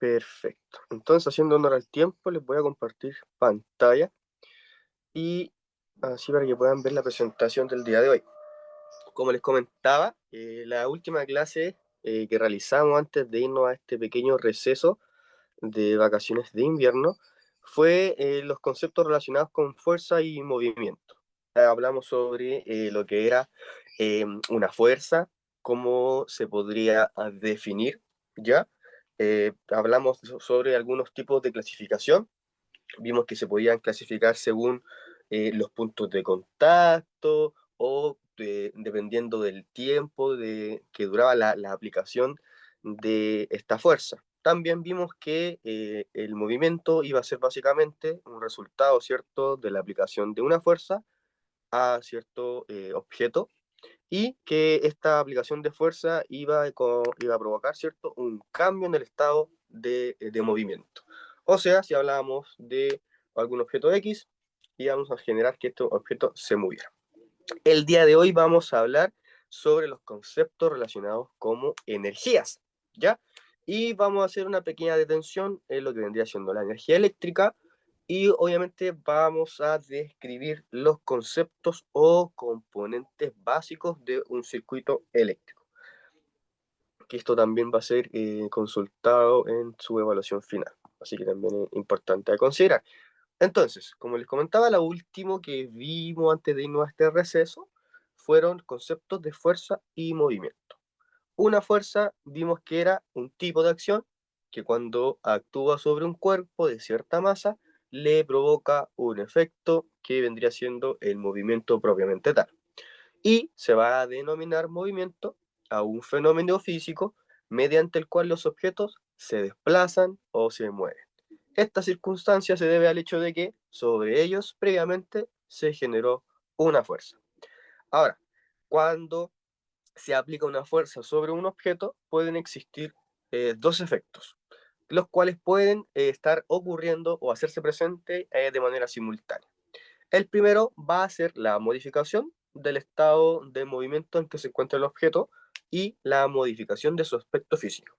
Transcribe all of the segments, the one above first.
Perfecto. Entonces, haciendo honor al tiempo, les voy a compartir pantalla y así para que puedan ver la presentación del día de hoy. Como les comentaba, la última clase que realizamos antes de irnos a este pequeño receso de vacaciones de invierno fue los conceptos relacionados con fuerza y movimiento. Hablamos sobre lo que era una fuerza, cómo se podría definir, ¿ya? Hablamos sobre algunos tipos de clasificación. Vimos que se podían clasificar según los puntos de contacto o dependiendo del tiempo que duraba la aplicación de esta fuerza. También vimos que el movimiento iba a ser básicamente un resultado, ¿cierto?, de la aplicación de una fuerza a cierto objeto y que esta aplicación de fuerza iba a provocar, ¿cierto?, un cambio en el estado de movimiento. O sea, si hablábamos de algún objeto X, íbamos a generar que este objeto se moviera. El día de hoy vamos a hablar sobre los conceptos relacionados como energías, ¿ya? Y vamos a hacer una pequeña detención en lo que vendría siendo la energía eléctrica y obviamente vamos a describir los conceptos o componentes básicos de un circuito eléctrico, que esto también va a ser consultado en su evaluación final, así que también es importante a considerar. Entonces, como les comentaba, lo último que vimos antes de irnos a este receso fueron conceptos de fuerza y movimiento. Una fuerza vimos que era un tipo de acción que cuando actúa sobre un cuerpo de cierta masa le provoca un efecto que vendría siendo el movimiento propiamente tal. Y se va a denominar movimiento a un fenómeno físico mediante el cual los objetos se desplazan o se mueven. Esta circunstancia se debe al hecho de que sobre ellos previamente se generó una fuerza. Ahora, cuando se aplica una fuerza sobre un objeto, pueden existir dos efectos, los cuales pueden estar ocurriendo o hacerse presente de manera simultánea. El primero va a ser la modificación del estado de movimiento en que se encuentra el objeto y la modificación de su aspecto físico.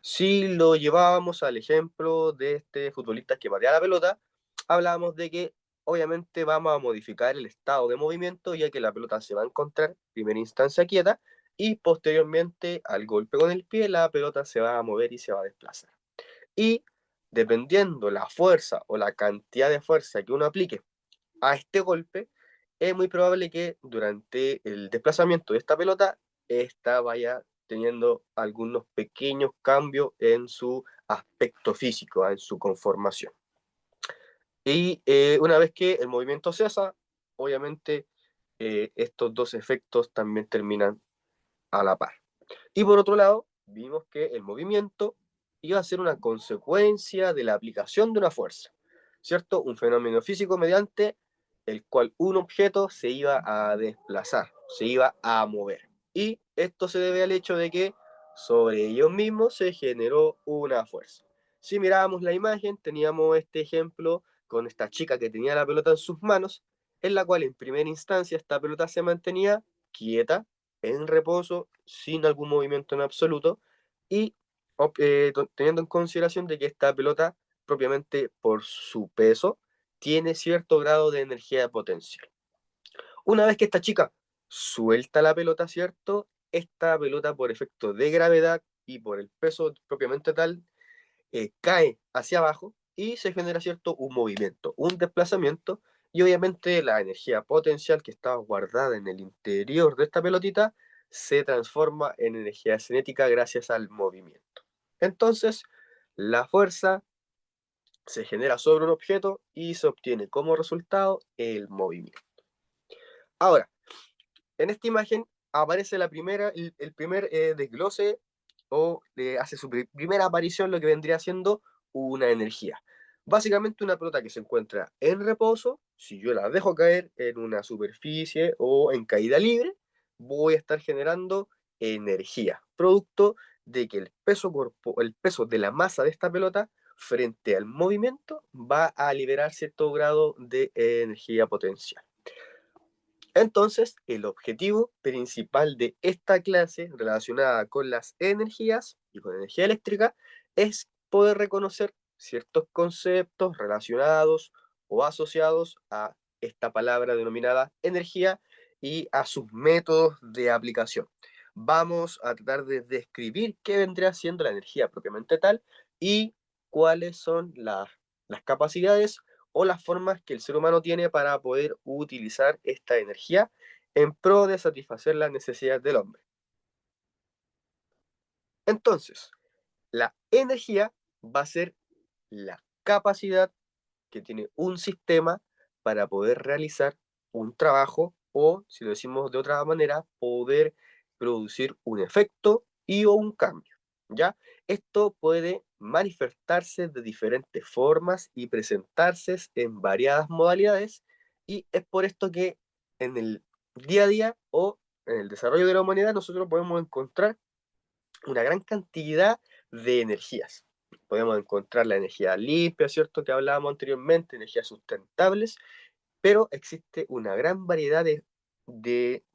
Si lo llevábamos al ejemplo de este futbolista que patea la pelota, hablábamos de que obviamente vamos a modificar el estado de movimiento, ya que la pelota se va a encontrar en primera instancia quieta y posteriormente al golpe con el pie la pelota se va a mover y se va a desplazar. Y dependiendo la fuerza o la cantidad de fuerza que uno aplique a este golpe, es muy probable que durante el desplazamiento de esta pelota, esta vaya teniendo algunos pequeños cambios en su aspecto físico, en su conformación. Y una vez que el movimiento cesa, obviamente estos dos efectos también terminan a la par. Y por otro lado, vimos que el movimiento iba a ser una consecuencia de la aplicación de una fuerza, ¿cierto? Un fenómeno físico mediante el cual un objeto se iba a desplazar, se iba a mover. Y esto se debe al hecho de que sobre ellos mismos se generó una fuerza. Si mirábamos la imagen, teníamos este ejemplo con esta chica que tenía la pelota en sus manos, en la cual en primera instancia esta pelota se mantenía quieta, en reposo, sin algún movimiento en absoluto, y teniendo en consideración de que esta pelota, propiamente por su peso, tiene cierto grado de energía potencial. Una vez que esta chica suelta la pelota, ¿cierto? Esta pelota, por efecto de gravedad y por el peso propiamente tal, cae hacia abajo y se genera, ¿cierto?, un movimiento, un desplazamiento, y obviamente la energía potencial que estaba guardada en el interior de esta pelotita se transforma en energía cinética gracias al movimiento. Entonces, la fuerza se genera sobre un objeto y se obtiene como resultado el movimiento. Ahora, en esta imagen aparece el primer desglose o hace su primera aparición lo que vendría siendo una energía. Básicamente una pelota que se encuentra en reposo, si yo la dejo caer en una superficie o en caída libre, voy a estar generando energía, producto de que el peso de la masa de esta pelota frente al movimiento va a liberar cierto grado de energía potencial. Entonces, el objetivo principal de esta clase relacionada con las energías y con energía eléctrica es poder reconocer ciertos conceptos relacionados o asociados a esta palabra denominada energía y a sus métodos de aplicación. Vamos a tratar de describir qué vendría siendo la energía propiamente tal y cuáles son las capacidades o las formas que el ser humano tiene para poder utilizar esta energía en pro de satisfacer las necesidades del hombre. Entonces, la energía va a ser la capacidad que tiene un sistema para poder realizar un trabajo o, si lo decimos de otra manera, poder producir un efecto y o un cambio, ¿ya? Esto puede manifestarse de diferentes formas y presentarse en variadas modalidades y es por esto que en el día a día o en el desarrollo de la humanidad nosotros podemos encontrar una gran cantidad de energías. Podemos encontrar la energía limpia, ¿cierto? Que hablábamos anteriormente, energías sustentables, pero existe una gran variedad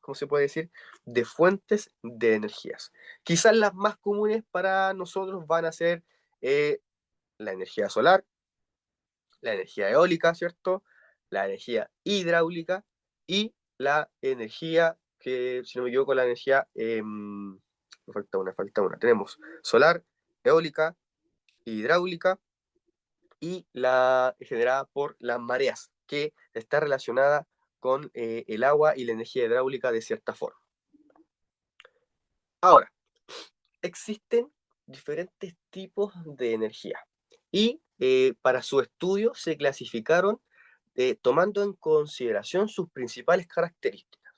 ¿cómo se puede decir? De fuentes de energías. Quizás las más comunes para nosotros van a ser eh, la energía solar, la energía eólica, ¿cierto? La energía hidráulica y la energía que, si no me equivoco, la energía, falta una. Tenemos solar, eólica, hidráulica y la generada por las mareas, que está relacionada con el agua y la energía hidráulica de cierta forma. Ahora, existen diferentes tipos de energía y para su estudio se clasificaron tomando en consideración sus principales características.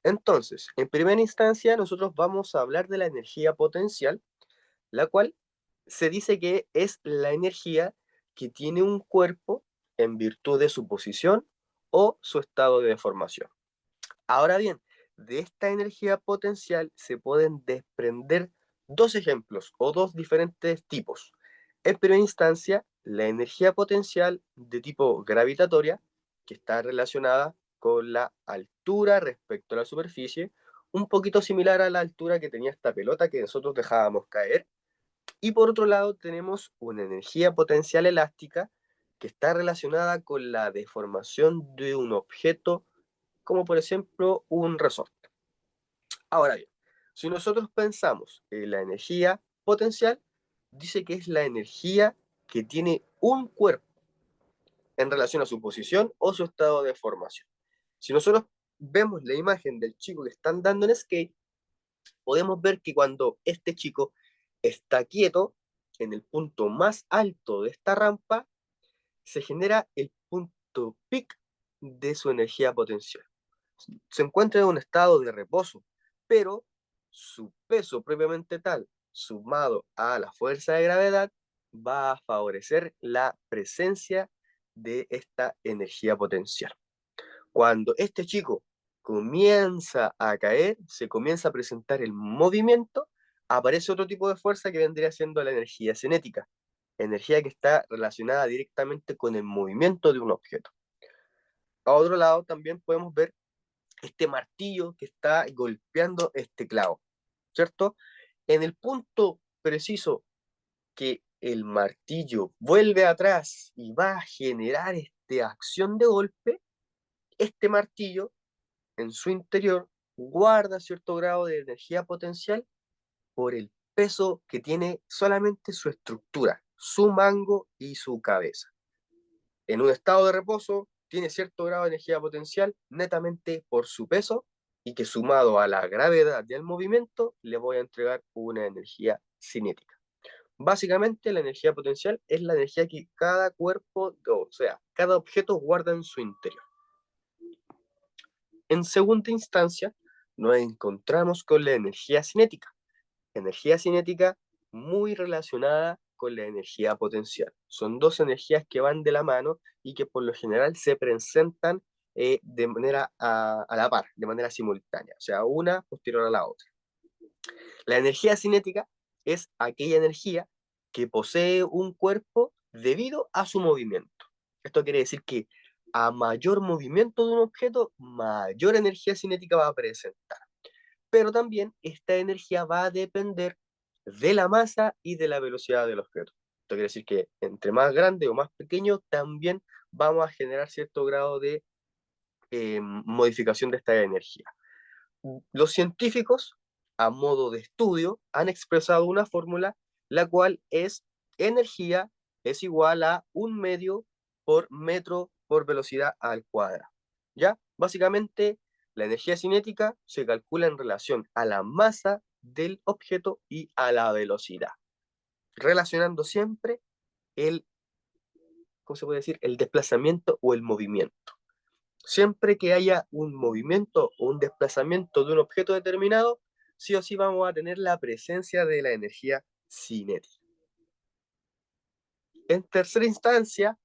Entonces, en primera instancia, nosotros vamos a hablar de la energía potencial, la cual se dice que es la energía que tiene un cuerpo en virtud de su posición o su estado de deformación. Ahora bien, de esta energía potencial se pueden desprender dos ejemplos o dos diferentes tipos. En primera instancia, la energía potencial de tipo gravitatoria, que está relacionada con la altura respecto a la superficie, un poquito similar a la altura que tenía esta pelota que nosotros dejábamos caer. Y por otro lado, tenemos una energía potencial elástica que está relacionada con la deformación de un objeto como por ejemplo un resorte. Ahora bien, si nosotros pensamos en la energía potencial, dice que es la energía que tiene un cuerpo en relación a su posición o su estado de formación. Si nosotros vemos la imagen del chico que están dando en skate, podemos ver que cuando este chico está quieto en el punto más alto de esta rampa, se genera el punto peak de su energía potencial. Se encuentra en un estado de reposo, pero su peso propiamente tal, sumado a la fuerza de gravedad, va a favorecer la presencia de esta energía potencial. Cuando este chico comienza a caer, se comienza a presentar el movimiento, aparece otro tipo de fuerza que vendría siendo la energía cinética, energía que está relacionada directamente con el movimiento de un objeto. A otro lado también podemos ver este martillo que está golpeando este clavo, ¿cierto? En el punto preciso que el martillo vuelve atrás y va a generar esta acción de golpe, este martillo en su interior guarda cierto grado de energía potencial por el peso que tiene solamente su estructura, su mango y su cabeza. En un estado de reposo tiene cierto grado de energía potencial netamente por su peso y que sumado a la gravedad del movimiento le voy a entregar una energía cinética. Básicamente la energía potencial es la energía que cada cuerpo, o sea, cada objeto guarda en su interior. En segunda instancia, nos encontramos con la energía cinética muy relacionada con la energía potencial. Son dos energías que van de la mano y que por lo general se presentan de manera a la par, de manera simultánea, o sea, una posterior a la otra. La energía cinética es aquella energía que posee un cuerpo debido a su movimiento. Esto quiere decir que a mayor movimiento de un objeto, mayor energía cinética va a presentar. Pero también esta energía va a depender de la masa y de la velocidad del objeto. Esto quiere decir que entre más grande o más pequeño, también vamos a generar cierto grado de modificación de esta energía. Los científicos, a modo de estudio, han expresado una fórmula, la cual es energía es igual a 1 medio por metro por velocidad al cuadrado. ¿Ya? Básicamente, la energía cinética se calcula en relación a la masa del objeto y a la velocidad, relacionando siempre el, ¿cómo se puede decir? El desplazamiento o el movimiento. Siempre que haya un movimiento o un desplazamiento de un objeto determinado, sí o sí vamos a tener la presencia de la energía cinética. En tercera instancia,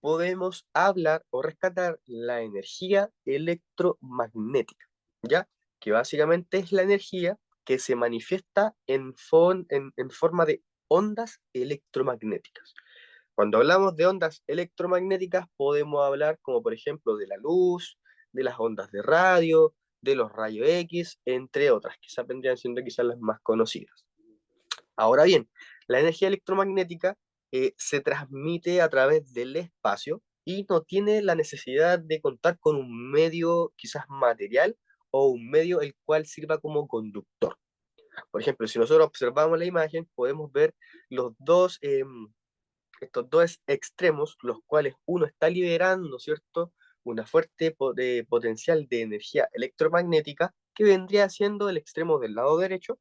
podemos hablar o rescatar la energía electromagnética, ¿ya? Que básicamente es la energía que se manifiesta en forma de ondas electromagnéticas. Cuando hablamos de ondas electromagnéticas, podemos hablar como por ejemplo de la luz, de las ondas de radio, de los rayos X, entre otras, quizás vendrían siendo quizás las más conocidas. Ahora bien, la energía electromagnética se transmite a través del espacio y no tiene la necesidad de contar con un medio quizás material o un medio el cual sirva como conductor. Por ejemplo, si nosotros observamos la imagen, podemos ver los dos estos dos extremos, los cuales uno está liberando, ¿cierto? Una fuerte potencial de energía electromagnética que vendría siendo el extremo del lado derecho,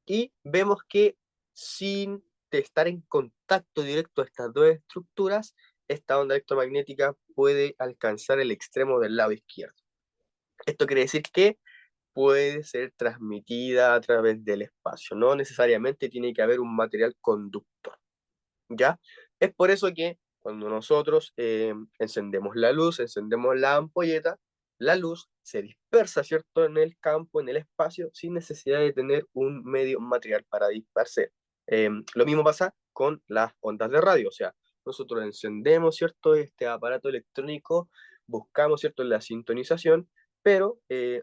y vemos que sin estar en contacto directo a estas dos estructuras, esta onda electromagnética puede alcanzar el extremo del lado izquierdo. Esto quiere decir que puede ser transmitida a través del espacio, no necesariamente tiene que haber un material conductor. ¿Ya? Es por eso que cuando nosotros encendemos la luz, encendemos la ampolleta, la luz se dispersa, ¿cierto?, en el campo, en el espacio, sin necesidad de tener un medio material para dispersar. Lo mismo pasa con las ondas de radio, o sea, nosotros encendemos, ¿cierto?, este aparato electrónico, buscamos, ¿cierto?, la sintonización, pero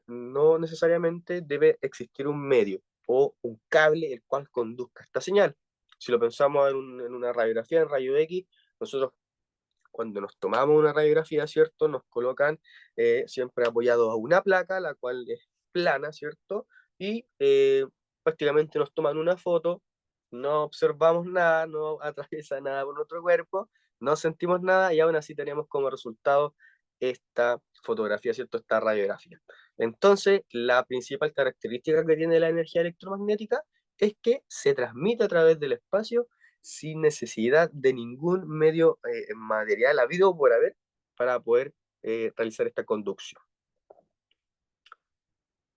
no necesariamente debe existir un medio o un cable el cual conduzca esta señal. Si lo pensamos en una radiografía, en rayo X, nosotros cuando nos tomamos una radiografía, ¿cierto? Nos colocan siempre apoyados a una placa, la cual es plana, ¿cierto? Y prácticamente nos toman una foto, no observamos nada, no atraviesa nada por nuestro cuerpo, no sentimos nada y aún así tenemos como resultado esta fotografía, ¿cierto? Esta radiografía. Entonces, la principal característica que tiene la energía electromagnética es que se transmite a través del espacio sin necesidad de ningún medio material habido o por haber para poder realizar esta conducción.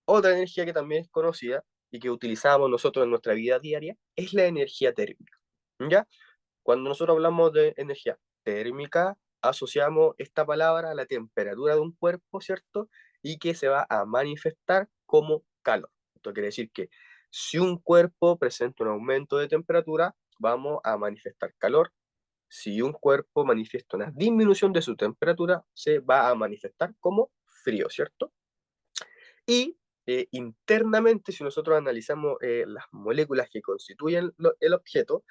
Otra energía que también es conocida y que utilizamos nosotros en nuestra vida diaria es la energía térmica, ¿ya? Cuando nosotros hablamos de energía térmica, asociamos esta palabra a la temperatura de un cuerpo, ¿cierto? Y que se va a manifestar como calor. Esto quiere decir que si un cuerpo presenta un aumento de temperatura, vamos a manifestar calor. Si un cuerpo manifiesta una disminución de su temperatura, se va a manifestar como frío, ¿cierto? Y internamente, si nosotros analizamos las moléculas que constituyen el objeto,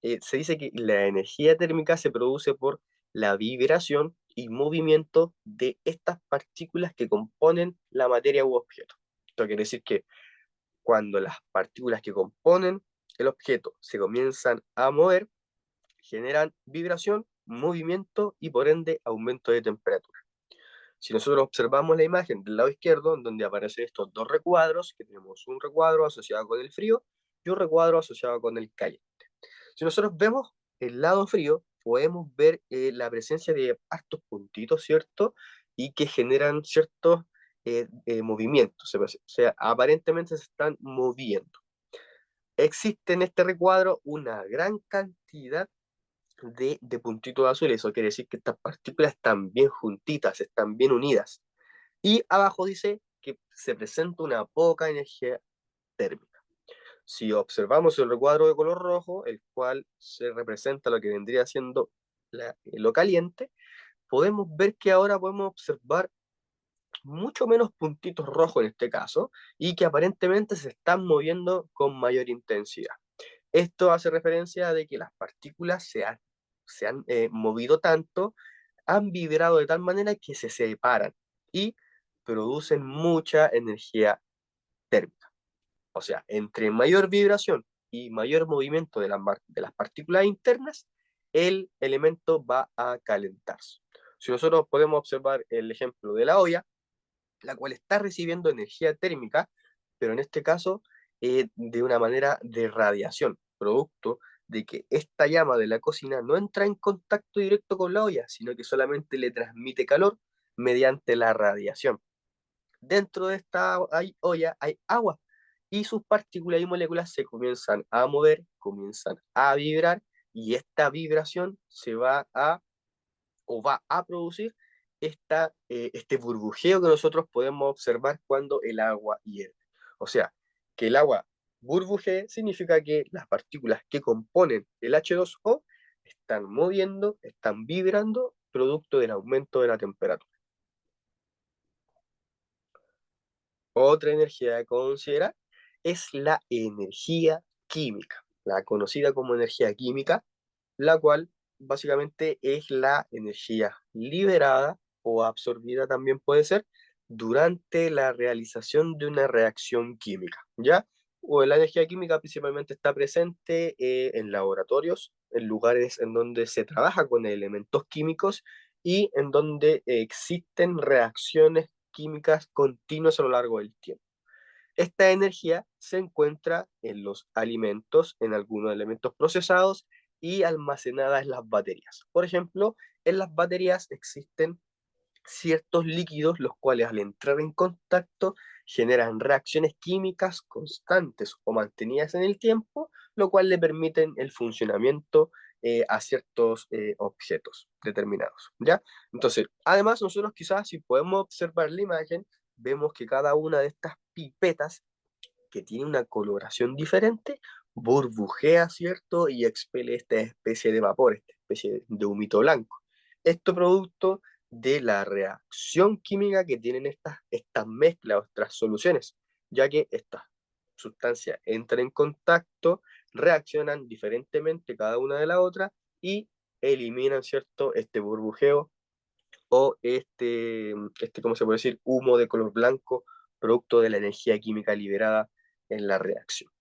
se dice que la energía térmica se produce por la vibración y movimiento de estas partículas que componen la materia u objeto. Esto quiere decir que cuando las partículas que componen el objeto se comienzan a mover, generan vibración, movimiento y por ende aumento de temperatura. Si nosotros observamos la imagen del lado izquierdo, en donde aparecen estos dos recuadros, que tenemos un recuadro asociado con el frío y un recuadro asociado con el caliente. Si nosotros vemos el lado frío, podemos ver la presencia de estos puntitos, ¿cierto? Y que generan ciertos movimientos, o sea, aparentemente se están moviendo. Existe en este recuadro una gran cantidad de puntitos azules. Eso quiere decir que estas partículas están bien juntitas, están bien unidas. Y abajo dice que se presenta una poca energía térmica. Si observamos el recuadro de color rojo, el cual se representa lo que vendría siendo lo caliente, podemos ver que ahora podemos observar mucho menos puntitos rojos en este caso, y que aparentemente se están moviendo con mayor intensidad. Esto hace referencia a de que las partículas se han movido tanto, han vibrado de tal manera que se separan y producen mucha energía térmica. O sea, entre mayor vibración y mayor movimiento de las partículas internas, el elemento va a calentarse. Si nosotros podemos observar el ejemplo de la olla, la cual está recibiendo energía térmica, pero en este caso de una manera de radiación, producto de que esta llama de la cocina no entra en contacto directo con la olla, sino que solamente le transmite calor mediante la radiación. Dentro de esta olla hay agua y sus partículas y moléculas se comienzan a mover, comienzan a vibrar y esta vibración se va a o va a producir este burbujeo que nosotros podemos observar cuando el agua hierve. O sea, que el agua burbujee significa que las partículas que componen el H2O están moviendo, están vibrando, producto del aumento de la temperatura. Otra energía a considerar es la energía química, la conocida como energía química, la cual básicamente es la energía liberada o absorbida también puede ser durante la realización de una reacción química, ¿ya? O la energía química principalmente está presente en laboratorios, en lugares en donde se trabaja con elementos químicos y en donde existen reacciones químicas continuas a lo largo del tiempo. Esta energía se encuentra en los alimentos, en algunos elementos procesados y almacenada en las baterías. Por ejemplo, en las baterías existen ciertos líquidos los cuales al entrar en contacto generan reacciones químicas constantes o mantenidas en el tiempo, lo cual le permiten el funcionamiento a ciertos objetos determinados, ¿ya? Entonces, además nosotros quizás si podemos observar la imagen, vemos que cada una de estas pipetas que tiene una coloración diferente, burbujea, ¿cierto? Y expele esta especie de vapor, esta especie de humito blanco. Esto producto de la reacción química que tienen estas mezclas o estas soluciones, ya que estas sustancias entran en contacto, reaccionan diferentemente cada una de la otra y eliminan, ¿cierto? Este burbujeo o ¿cómo se puede decir? Humo de color blanco, producto de la energía química liberada en la reacción.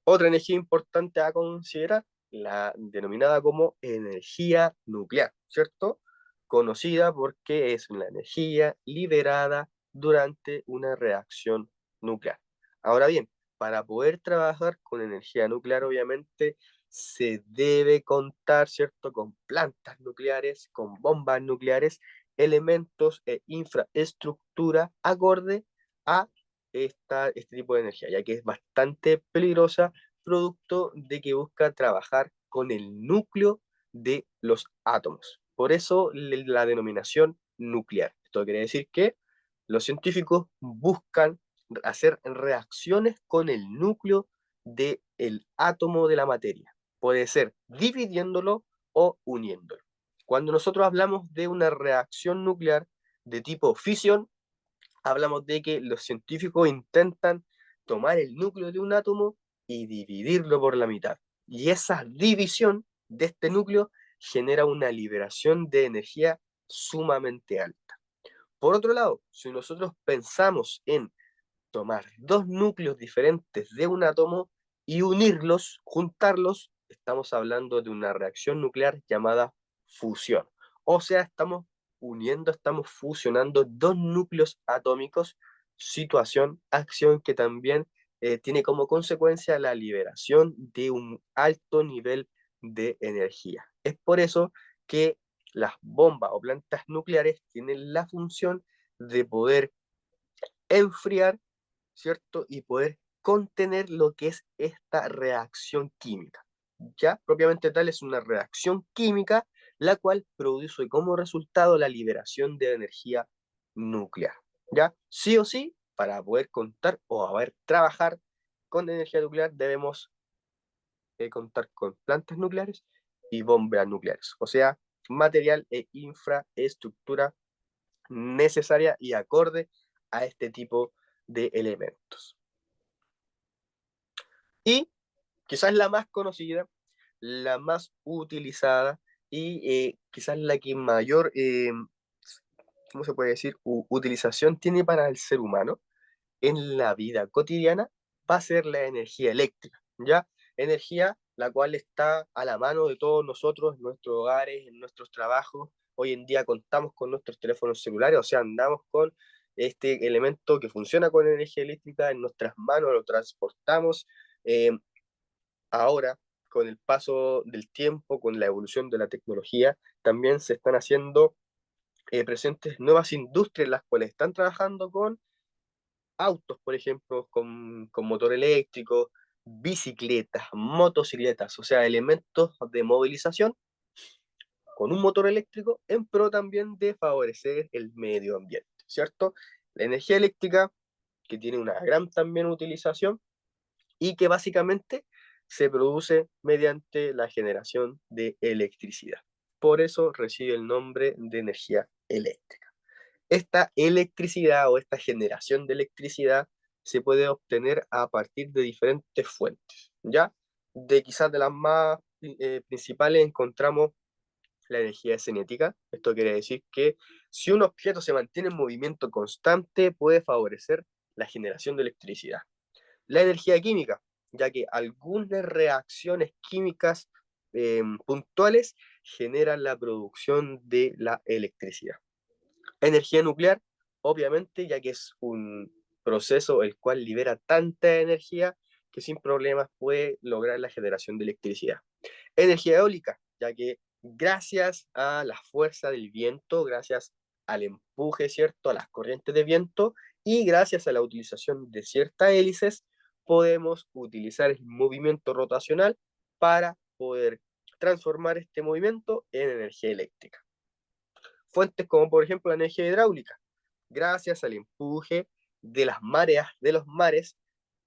Otra energía importante a considerar, la denominada como energía nuclear, ¿cierto? Conocida porque es la energía liberada durante una reacción nuclear. Ahora bien, para poder trabajar con energía nuclear, obviamente, se debe contar, ¿cierto?, con plantas nucleares, con bombas nucleares, elementos e infraestructura acorde a este tipo de energía, ya que es bastante peligrosa, producto de que busca trabajar con el núcleo de los átomos. Por eso la denominación nuclear. Esto quiere decir que los científicos buscan hacer reacciones con el núcleo del átomo de la materia. Puede ser dividiéndolo o uniéndolo. Cuando nosotros hablamos de una reacción nuclear de tipo fisión, hablamos de que los científicos intentan tomar el núcleo de un átomo y dividirlo por la mitad. Y esa división de este núcleo genera una liberación de energía sumamente alta. Por otro lado, si nosotros pensamos en tomar dos núcleos diferentes de un átomo y unirlos, juntarlos, estamos hablando de una reacción nuclear llamada fusión. O sea, estamos uniendo, estamos fusionando dos núcleos atómicos, situación, acción que también tiene como consecuencia la liberación de un alto nivel de energía. Es por eso que las bombas o plantas nucleares tienen la función de poder enfriar, ¿cierto? Y poder contener lo que es esta reacción química. Ya, propiamente tal es una reacción química, la cual produce como resultado la liberación de energía nuclear. Ya, sí o sí, para poder contar o trabajar con energía nuclear, debemos contar con plantas nucleares y bombas nucleares, o sea, material e infraestructura necesaria y acorde a este tipo de elementos. Y quizás la más conocida, la más utilizada y quizás la que mayor, ¿cómo se puede decir?, utilización tiene para el ser humano en la vida cotidiana, va a ser la energía eléctrica, ¿ya? Energía la cual está a la mano de todos nosotros en nuestros hogares, en nuestros trabajos. Hoy en día contamos con nuestros teléfonos celulares, o sea, andamos con este elemento que funciona con energía eléctrica en nuestras manos, lo transportamos. eh, Ahora, con el paso del tiempo, con la evolución de la tecnología, también se están haciendo presentes nuevas industrias las cuales están trabajando con autos, por ejemplo, con motor eléctrico, bicicletas, motocicletas, o sea, elementos de movilización con un motor eléctrico en pro también de favorecer el medio ambiente, ¿cierto? La energía eléctrica, que tiene una gran también utilización y que básicamente se produce mediante la generación de electricidad. Por eso recibe el nombre de energía eléctrica. Esta electricidad o esta generación de electricidad se puede obtener a partir de diferentes fuentes, ¿ya? De quizás de las más principales encontramos la energía cinética. Esto quiere decir que si un objeto se mantiene en movimiento constante, puede favorecer la generación de electricidad. La energía química, ya que algunas reacciones químicas puntuales generan la producción de la electricidad. Energía nuclear, obviamente, ya que es un proceso el cual libera tanta energía que sin problemas puede lograr la generación de electricidad. Energía eólica, ya que gracias a la fuerza del viento, gracias al empuje, ¿cierto?, a las corrientes de viento y gracias a la utilización de ciertas hélices, podemos utilizar el movimiento rotacional para poder transformar este movimiento en energía eléctrica. Fuentes como por ejemplo la energía hidráulica, gracias al empuje de las mareas, de los mares,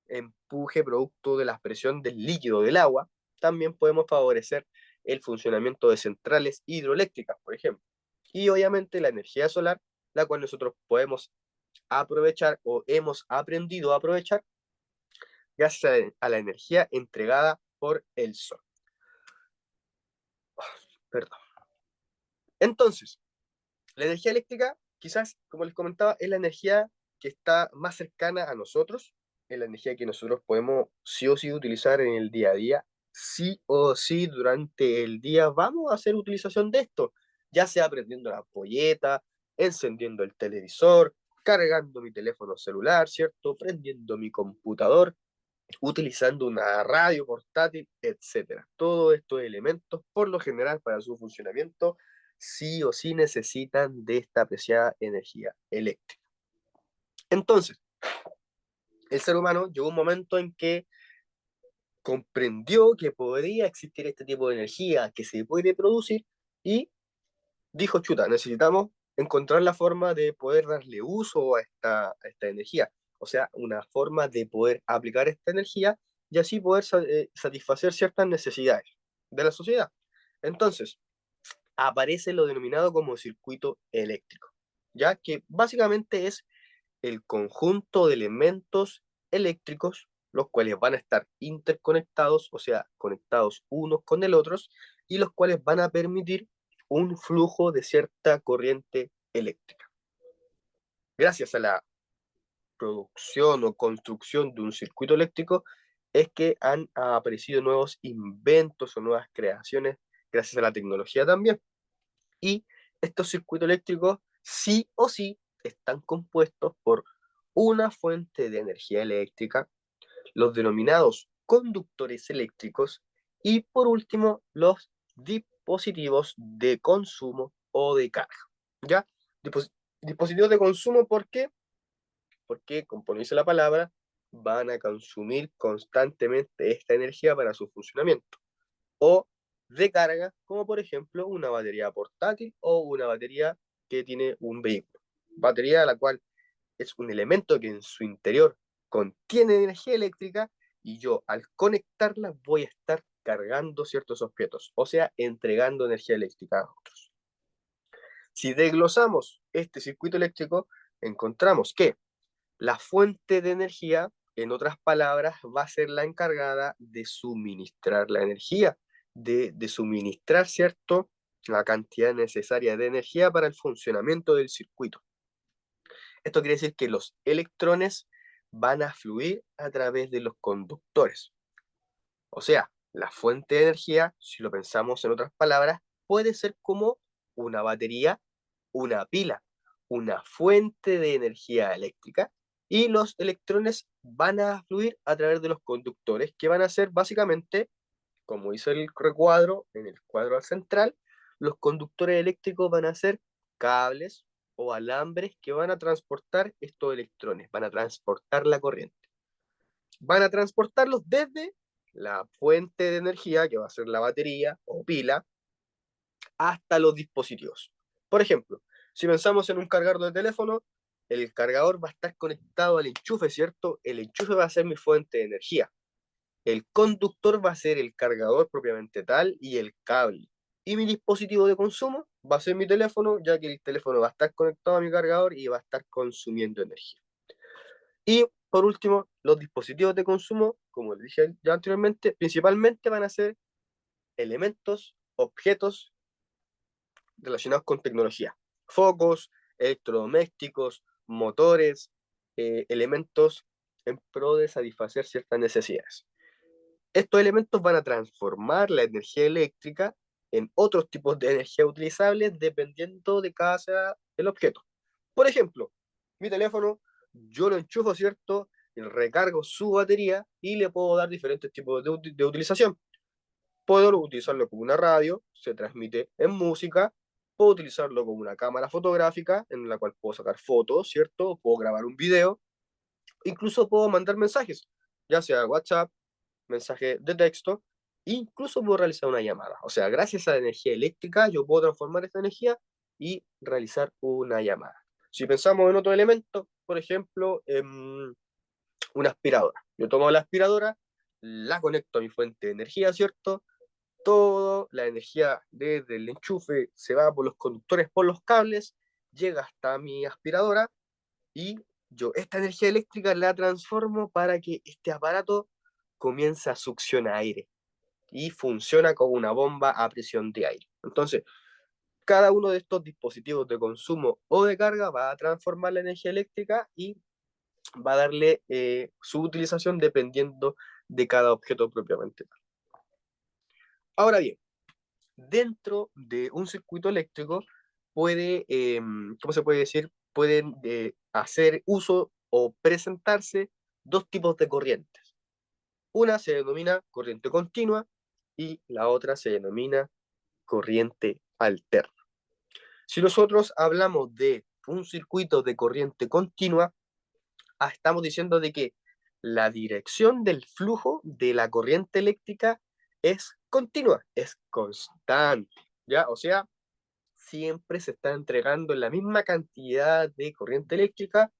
empuje producto de la presión del líquido del agua, también podemos favorecer el funcionamiento de centrales hidroeléctricas, por ejemplo. Y obviamente la energía solar, la cual nosotros podemos aprovechar o hemos aprendido a aprovechar gracias a la energía entregada por el sol. Perdón. Entonces, la energía eléctrica, quizás, como les comentaba, es la energía que está más cercana a nosotros, es la energía que nosotros podemos sí o sí utilizar en el día a día. Sí o sí, durante el día vamos a hacer utilización de esto, ya sea prendiendo la ampolleta, encendiendo el televisor, cargando mi teléfono celular, ¿cierto? Prendiendo mi computador, utilizando una radio portátil, etcétera. Todos estos elementos, por lo general, para su funcionamiento, sí o sí necesitan de esta apreciada energía eléctrica. Entonces, el ser humano llegó un momento en que comprendió que podría existir este tipo de energía que se puede producir y dijo, chuta, necesitamos encontrar la forma de poder darle uso a esta energía, o sea, una forma de poder aplicar esta energía y así poder satisfacer ciertas necesidades de la sociedad. Entonces, aparece lo denominado como circuito eléctrico, ya que básicamente es el conjunto de elementos eléctricos, los cuales van a estar interconectados, o sea, conectados unos con el otros, y los cuales van a permitir un flujo de cierta corriente eléctrica. Gracias a la producción o construcción de un circuito eléctrico, es que han aparecido nuevos inventos o nuevas creaciones gracias a la tecnología también. Y estos circuitos eléctricos sí o sí están compuestos por una fuente de energía eléctrica, los denominados conductores eléctricos y por último los dispositivos de consumo o de carga. ¿Ya? Dispositivos de consumo, ¿por qué? Porque, como dice la palabra, van a consumir constantemente esta energía para su funcionamiento. O de carga, como por ejemplo una batería portátil o una batería que tiene un vehículo. Batería la cual es un elemento que en su interior contiene energía eléctrica y yo al conectarla voy a estar cargando ciertos objetos, o sea, entregando energía eléctrica a otros. Si desglosamos este circuito eléctrico, encontramos que la fuente de energía en otras palabras, va a ser la encargada de suministrar la energía, de suministrar, ¿cierto?, la cantidad necesaria de energía para el funcionamiento del circuito. Esto quiere decir que los electrones van a fluir a través de los conductores. O sea, la fuente de energía, si lo pensamos en otras palabras, puede ser como una batería, una pila, una fuente de energía eléctrica, y los electrones van a fluir a través de los conductores, que van a ser básicamente, como dice el recuadro, en el cuadro central, los conductores eléctricos van a ser cables o alambres que van a transportar estos electrones, van a transportar la corriente. Van a transportarlos desde la fuente de energía, que va a ser la batería o pila, hasta los dispositivos. Por ejemplo, si pensamos en un cargador de teléfono, el cargador va a estar conectado al enchufe, ¿cierto? El enchufe va a ser mi fuente de energía. El conductor va a ser el cargador propiamente tal y el cable. Y mi dispositivo de consumo va a ser mi teléfono, ya que el teléfono va a estar conectado a mi cargador y va a estar consumiendo energía. Y por último, los dispositivos de consumo, como les dije ya anteriormente, principalmente van a ser elementos, objetos relacionados con tecnología. Focos, electrodomésticos, motores, elementos en pro de satisfacer ciertas necesidades. Estos elementos van a transformar la energía eléctrica en otros tipos de energía utilizables dependiendo de cada sea el objeto. Por ejemplo, mi teléfono, yo lo enchufo, ¿cierto? Recargo su batería y le puedo dar diferentes tipos de utilización. Puedo utilizarlo como una radio, se transmite en música, puedo utilizarlo como una cámara fotográfica en la cual puedo sacar fotos, ¿cierto? Puedo grabar un video, incluso puedo mandar mensajes, ya sea WhatsApp, mensaje de texto, incluso puedo realizar una llamada. O sea, gracias a la energía eléctrica, yo puedo transformar esta energía y realizar una llamada. Si pensamos en otro elemento, por ejemplo, una aspiradora. Yo tomo la aspiradora, la conecto a mi fuente de energía, ¿cierto? Toda la energía desde el enchufe se va por los conductores, por los cables, llega hasta mi aspiradora y yo esta energía eléctrica la transformo para que este aparato comience a succionar aire y funciona como una bomba a presión de aire. Entonces, cada uno de estos dispositivos de consumo o de carga va a transformar la energía eléctrica y va a darle su utilización dependiendo de cada objeto propiamente. Ahora bien, dentro de un circuito eléctrico puede, ¿cómo se puede decir? Pueden hacer uso o presentarse dos tipos de corrientes. Una se denomina corriente continua y la otra se denomina corriente alterna. Si nosotros hablamos de un circuito de corriente continua, estamos diciendo de que la dirección del flujo de la corriente eléctrica es continua, es constante, ¿ya? O sea, siempre se está entregando la misma cantidad de corriente eléctrica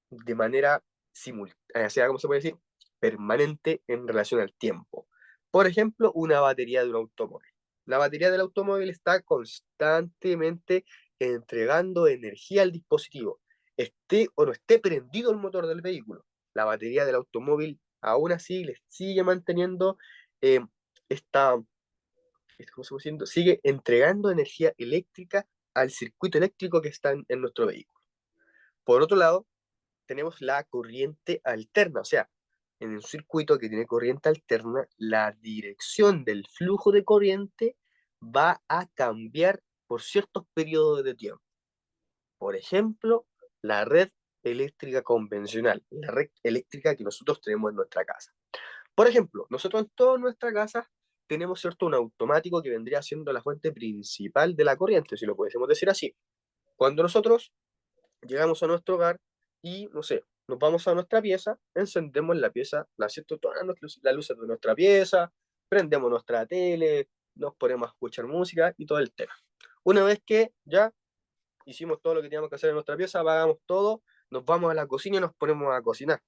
de manera simultánea, o sea, ¿cómo se puede decir? Permanente en relación al tiempo. Por ejemplo, una batería de un automóvil. La batería del automóvil está constantemente entregando energía al dispositivo, esté o no esté prendido el motor del vehículo. La batería del automóvil aún así le sigue manteniendo eh, esta, ¿cómo se llama? Sigue entregando energía eléctrica al circuito eléctrico que está en nuestro vehículo. Por otro lado, tenemos la corriente alterna, o sea, en un circuito que tiene corriente alterna, la dirección del flujo de corriente va a cambiar por ciertos periodos de tiempo. Por ejemplo, la red eléctrica convencional, la red eléctrica que nosotros tenemos en nuestra casa. Por ejemplo, nosotros en toda nuestra casa tenemos, ¿cierto?, un automático que vendría siendo la fuente principal de la corriente, si lo pudiésemos decir así. Cuando nosotros llegamos a nuestro hogar y, no sé, nos vamos a nuestra pieza, encendemos la pieza, ¿cierto?, todas las luces de nuestra pieza, prendemos nuestra tele, nos ponemos a escuchar música y todo el tema. Una vez que ya hicimos todo lo que teníamos que hacer en nuestra pieza, apagamos todo, nos vamos a la cocina y nos ponemos a cocinar.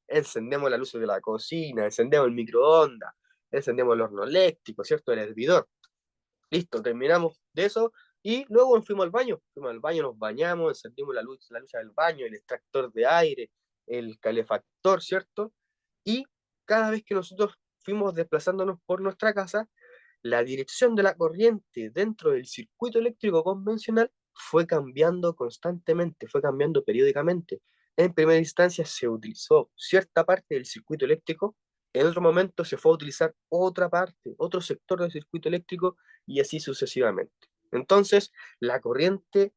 Encendemos las luces de la cocina, encendemos el microondas, encendemos el horno eléctrico, ¿cierto?, el hervidor. Listo, terminamos de eso y luego nos fuimos al baño. Fuimos al baño, nos bañamos, encendimos la luz del baño, el extractor de aire, el calefactor, ¿cierto? Y cada vez que nosotros fuimos desplazándonos por nuestra casa, la dirección de la corriente dentro del circuito eléctrico convencional fue cambiando constantemente, fue cambiando periódicamente. En primera instancia se utilizó cierta parte del circuito eléctrico, en otro momento se fue a utilizar otra parte, otro sector del circuito eléctrico y así sucesivamente. Entonces, la corriente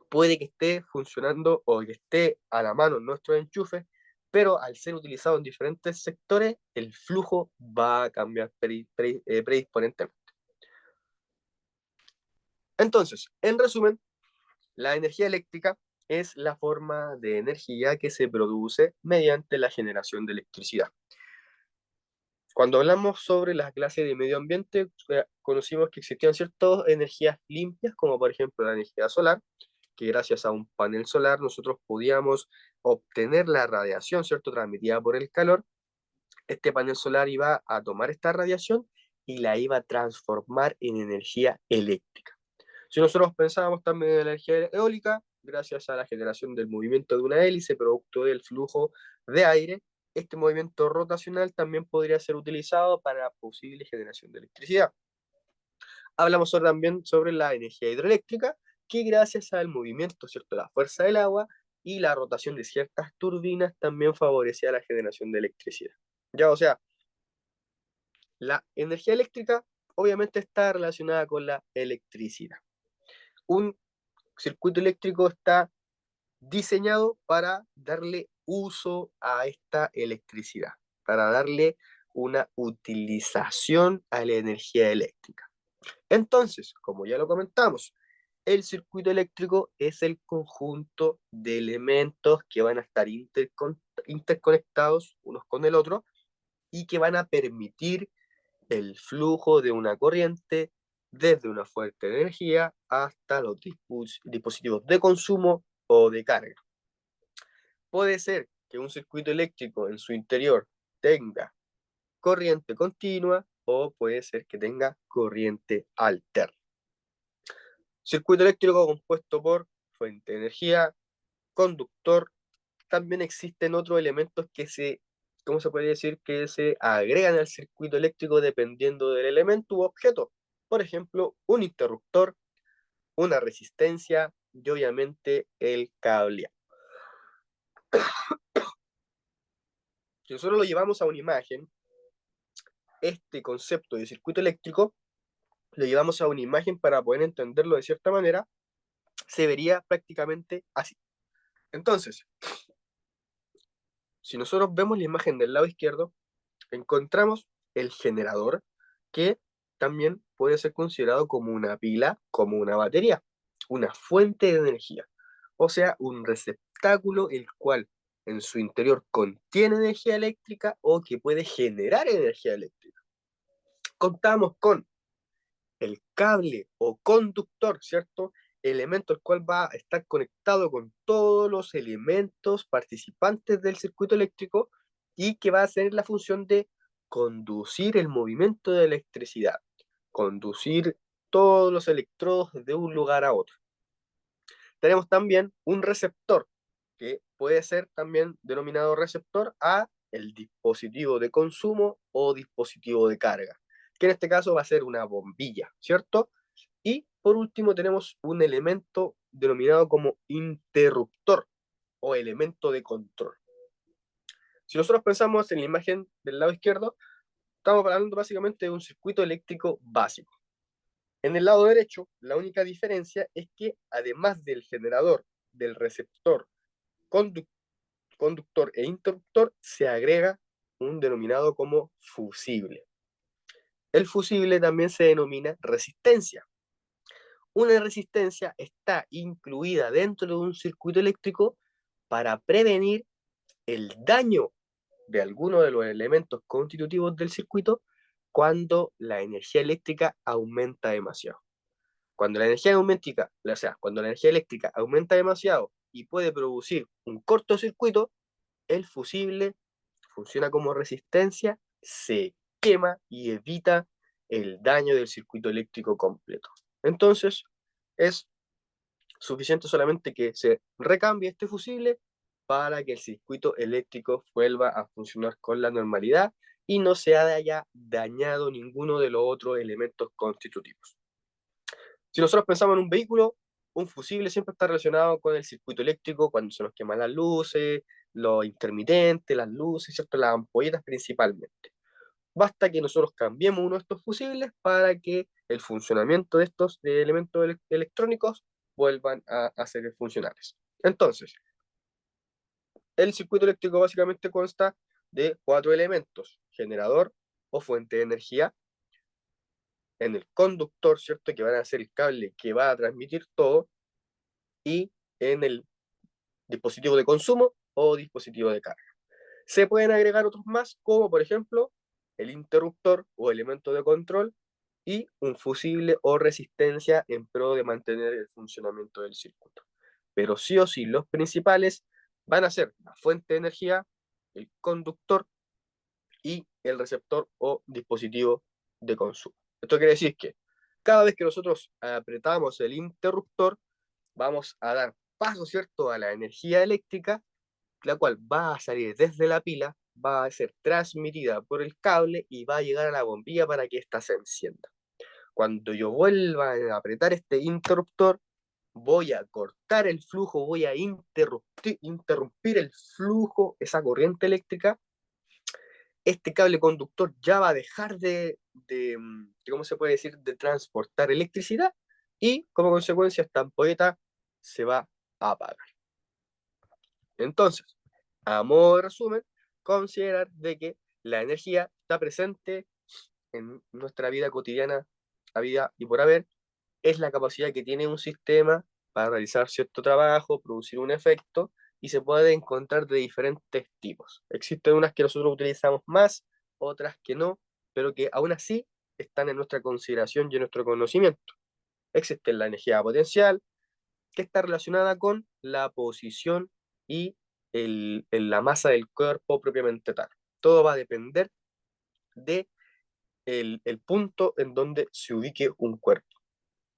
puede que esté funcionando o que esté a la mano en nuestros enchufes, pero al ser utilizado en diferentes sectores, el flujo va a cambiar predisponentemente. Entonces, en resumen, la energía eléctrica es la forma de energía que se produce mediante la generación de electricidad. Cuando hablamos sobre las clases de medio ambiente, conocimos que existían ciertas energías limpias, como por ejemplo la energía solar, que gracias a un panel solar nosotros podíamos obtener la radiación, ¿cierto?, transmitida por el calor. Este panel solar iba a tomar esta radiación y la iba a transformar en energía eléctrica. Si nosotros pensábamos también en la energía eólica, gracias a la generación del movimiento de una hélice producto del flujo de aire, este movimiento rotacional también podría ser utilizado para la posible generación de electricidad. Hablamos también sobre la energía hidroeléctrica, que gracias al movimiento, ¿cierto?, la fuerza del agua y la rotación de ciertas turbinas también favorecía la generación de electricidad. Ya, o sea, la energía eléctrica obviamente está relacionada con la electricidad. Un circuito eléctrico está diseñado para darle uso a esta electricidad, para darle una utilización a la energía eléctrica. Entonces, como ya lo comentamos, el circuito eléctrico es el conjunto de elementos que van a estar interconectados unos con el otro y que van a permitir el flujo de una corriente desde una fuente de energía hasta los dispositivos de consumo o de carga. Puede ser que un circuito eléctrico en su interior tenga corriente continua o puede ser que tenga corriente alterna. Circuito eléctrico compuesto por fuente de energía, conductor. También existen otros elementos que ¿cómo se puede decir? Que se agregan al circuito eléctrico dependiendo del elemento u objeto. Por ejemplo, un interruptor, una resistencia y obviamente el cableado. Si nosotros lo llevamos a una imagen, este concepto de circuito eléctrico lo llevamos a una imagen para poder entenderlo de cierta manera, se vería prácticamente así. Entonces, si nosotros vemos la imagen del lado izquierdo, encontramos el generador, que también puede ser considerado como una pila, como una batería, una fuente de energía, o sea, un receptáculo el cual en su interior contiene energía eléctrica o que puede generar energía eléctrica. Contamos con el cable o conductor, ¿cierto? Elemento el cual va a estar conectado con todos los elementos participantes del circuito eléctrico y que va a hacer la función de conducir el movimiento de electricidad, conducir todos los electrodos de un lugar a otro. Tenemos también un receptor, que puede ser también denominado receptor a el dispositivo de consumo o dispositivo de carga, que en este caso va a ser una bombilla, ¿cierto? Y por último tenemos un elemento denominado como interruptor o elemento de control. Si nosotros pensamos en la imagen del lado izquierdo, estamos hablando básicamente de un circuito eléctrico básico. En el lado derecho, la única diferencia es que además del generador, del receptor, conductor e interruptor, se agrega un denominado como fusible. El fusible también se denomina resistencia. Una resistencia está incluida dentro de un circuito eléctrico para prevenir el daño de alguno de los elementos constitutivos del circuito cuando la energía eléctrica aumenta demasiado. Cuando la energía cuando la energía eléctrica aumenta demasiado y puede producir un cortocircuito, el fusible funciona como resistencia, se quema y evita el daño del circuito eléctrico completo. Entonces, es suficiente solamente que se recambie este fusible para que el circuito eléctrico vuelva a funcionar con la normalidad y no se haya dañado ninguno de los otros elementos constitutivos. Si nosotros pensamos en un vehículo, un fusible siempre está relacionado con el circuito eléctrico, cuando se nos queman las luces, los intermitentes, las luces, ¿cierto? Las ampolletas principalmente. Basta que nosotros cambiemos uno de estos fusibles para que el funcionamiento de estos elementos electrónicos vuelvan a ser funcionales. Entonces, el circuito eléctrico básicamente consta de 4 elementos: generador o fuente de energía, en el conductor, ¿cierto? Que van a ser el cable que va a transmitir todo, y en el dispositivo de consumo o dispositivo de carga. Se pueden agregar otros más, como por ejemplo el interruptor o elemento de control y un fusible o resistencia en pro de mantener el funcionamiento del circuito. Pero sí o sí, los principales van a ser la fuente de energía, el conductor y el receptor o dispositivo de consumo. Esto quiere decir que cada vez que nosotros apretamos el interruptor, vamos a dar paso, ¿cierto?, a la energía eléctrica, la cual va a salir desde la pila, va a ser transmitida por el cable y va a llegar a la bombilla para que ésta se encienda. Cuando yo vuelva a apretar este interruptor, voy a cortar el flujo, voy a interrumpir el flujo, esa corriente eléctrica. Este cable conductor ya va a dejar ¿cómo se puede decir?, de transportar electricidad, y como consecuencia esta ampolleta se va a apagar. Entonces, a modo de resumen, considerar de que la energía está presente en nuestra vida cotidiana, a vida y por haber. Es la capacidad que tiene un sistema para realizar cierto trabajo, producir un efecto, y se puede encontrar de diferentes tipos. Existen unas que nosotros utilizamos más, otras que no, pero que aún así están en nuestra consideración y en nuestro conocimiento. Existe la energía potencial, que está relacionada con la posición y la masa del cuerpo propiamente tal. Todo va a depender de el punto en donde se ubique un cuerpo.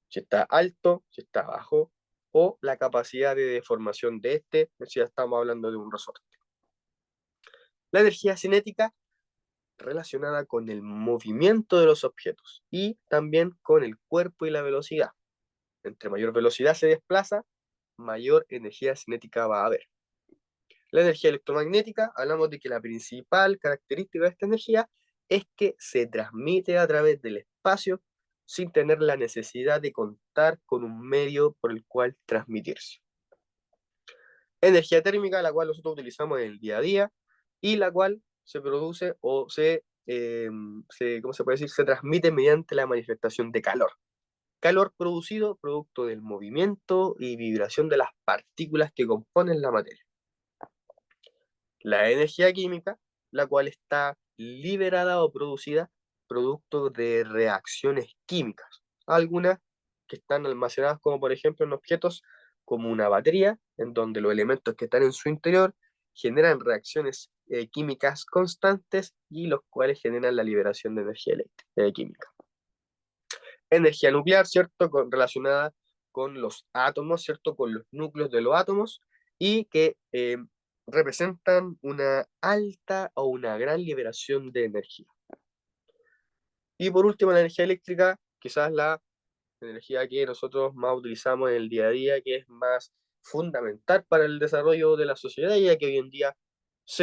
Si está alto, si está bajo, o la capacidad de deformación de este, si ya estamos hablando de un resorte. La energía cinética, relacionada con el movimiento de los objetos y también con el cuerpo y la velocidad. Entre mayor velocidad se desplaza, mayor energía cinética va a haber. La energía electromagnética, hablamos de que la principal característica de esta energía es que se transmite a través del espacio sin tener la necesidad de contar con un medio por el cual transmitirse. Energía térmica, la cual nosotros utilizamos en el día a día y la cual se produce o ¿cómo se puede decir?, se transmite mediante la manifestación de calor. Calor producido producto del movimiento y vibración de las partículas que componen la materia. La energía química, la cual está liberada o producida producto de reacciones químicas. Algunas que están almacenadas, como por ejemplo en objetos como una batería, en donde los elementos que están en su interior generan reacciones químicas constantes, y los cuales generan la liberación de energía química. Energía nuclear, ¿cierto?, relacionada con los átomos, ¿cierto?, con los núcleos de los átomos, y que representan una alta o una gran liberación de energía. Y por último, la energía eléctrica, quizás la energía que nosotros más utilizamos en el día a día, que es más fundamental para el desarrollo de la sociedad, ya que hoy en día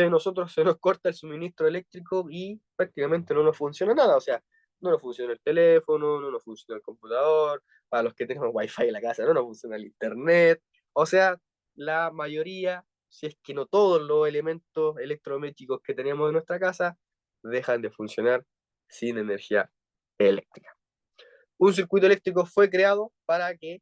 nosotros se nos corta el suministro eléctrico y prácticamente no nos funciona nada. O sea, no nos funciona el teléfono, no nos funciona el computador, para los que tenemos wifi en la casa no nos funciona el internet. O sea, la mayoría, si es que no todos los elementos electrodomésticos que tenemos en nuestra casa, dejan de funcionar sin energía eléctrica. Un circuito eléctrico fue creado para que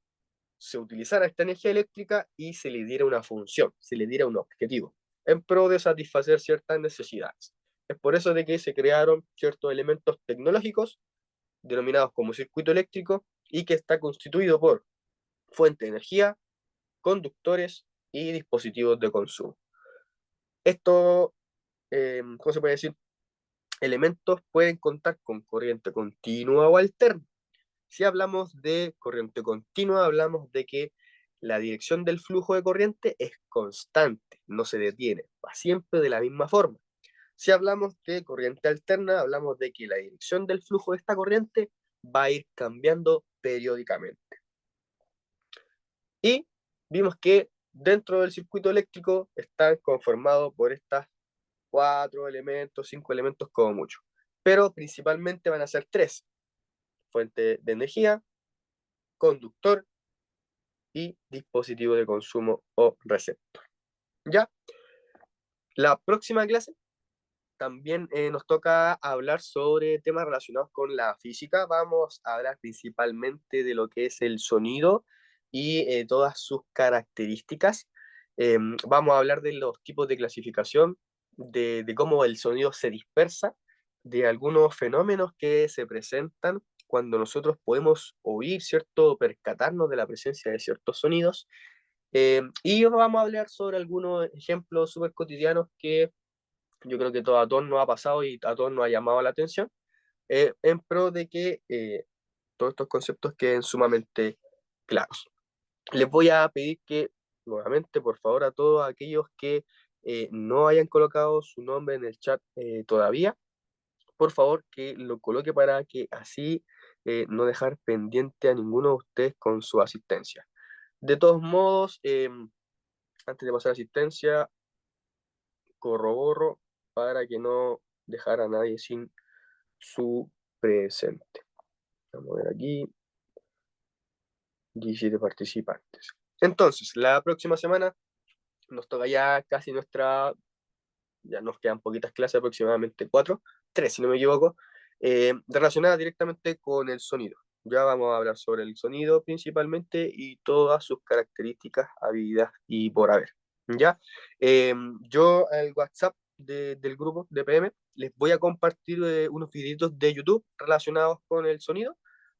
se utilizara esta energía eléctrica y se le diera una función, se le diera un objetivo, en pro de satisfacer ciertas necesidades. Es por eso de que se crearon ciertos elementos tecnológicos denominados como circuito eléctrico, y que está constituido por fuente de energía, conductores y dispositivos de consumo. Estos, ¿cómo se puede decir?, elementos pueden contar con corriente continua o alterna. Si hablamos de corriente continua, hablamos de que la dirección del flujo de corriente es constante, no se detiene, va siempre de la misma forma. Si hablamos de corriente alterna, hablamos de que la dirección del flujo de esta corriente va a ir cambiando periódicamente. Y vimos que dentro del circuito eléctrico están conformados por estas 4 elementos, 5 elementos como mucho. Pero principalmente van a ser 3: fuente de energía, conductor y dispositivo de consumo o receptor. ¿Ya? La próxima clase también nos toca hablar sobre temas relacionados con la física. Vamos a hablar principalmente de lo que es el sonido y todas sus características. Vamos a hablar de los tipos de clasificación, de cómo el sonido se dispersa, de algunos fenómenos que se presentan cuando nosotros podemos oír, ¿cierto? Percatarnos de la presencia de ciertos sonidos. Y vamos a hablar sobre algunos ejemplos súper cotidianos que yo creo que a todos nos ha pasado y a todos nos ha llamado la atención, en pro de que todos estos conceptos queden sumamente claros. Les voy a pedir que, nuevamente, por favor, a todos aquellos que no hayan colocado su nombre en el chat todavía, por favor que lo coloque para que así no dejar pendiente a ninguno de ustedes con su asistencia. De todos modos, antes de pasar a asistencia, corroboro para que no dejar a nadie sin su presente. Vamos a ver aquí, 17 participantes. Entonces, la próxima semana nos toca ya casi ya nos quedan poquitas clases, aproximadamente 4, 3 si no me equivoco, relacionadas directamente con el sonido. Ya vamos a hablar sobre el sonido principalmente y todas sus características, habilidades y por haber. ¿Ya? Yo al WhatsApp del grupo de PM les voy a compartir unos videitos de YouTube relacionados con el sonido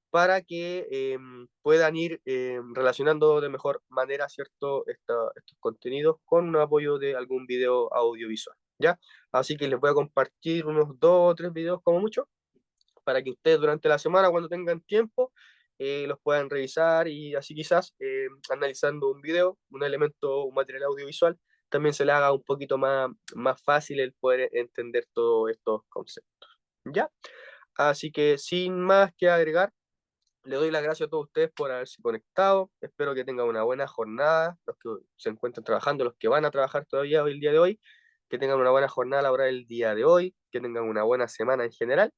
para que puedan ir relacionando de mejor manera, ¿cierto? Estos contenidos con un apoyo de algún video audiovisual, ¿ya? Así que les voy a compartir unos 2 o 3 videos como mucho, para que ustedes durante la semana, cuando tengan tiempo, los puedan revisar y así quizás analizando un video, un elemento, un material audiovisual, también se le haga un poquito más fácil el poder entender todos estos conceptos, ¿ya? Así que sin más que agregar, le doy las gracias a todos ustedes por haberse conectado. Espero que tengan una buena jornada, los que se encuentran trabajando, los que van a trabajar todavía hoy, el día de hoy, que tengan una buena jornada laboral el día de hoy, que tengan una buena semana en general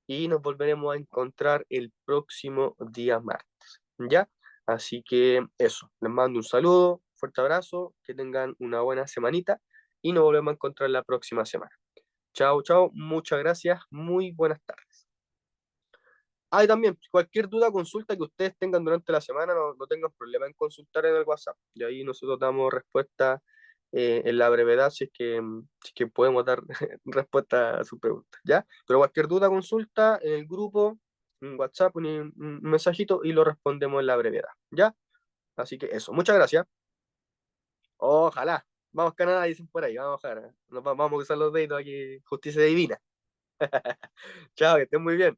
y nos volveremos a encontrar el próximo día martes, ¿ya? Así que eso, les mando un saludo, fuerte abrazo, que tengan una buena semanita y nos volvemos a encontrar la próxima semana. Chao, chao, muchas gracias, muy buenas tardes. Ah, y también, cualquier duda, consulta que ustedes tengan durante la semana, no tengan problema en consultar en el WhatsApp. Y ahí nosotros damos respuesta en la brevedad, si es que podemos dar respuesta a sus preguntas, ¿ya? Pero cualquier duda, consulta en el grupo, en WhatsApp, un mensajito y lo respondemos en la brevedad, ¿ya? Así que eso, muchas gracias. Ojalá. Vamos Canadá, dicen por ahí, vamos a bajar. Vamos a usar los deditos aquí, justicia divina. Chao, que estén muy bien.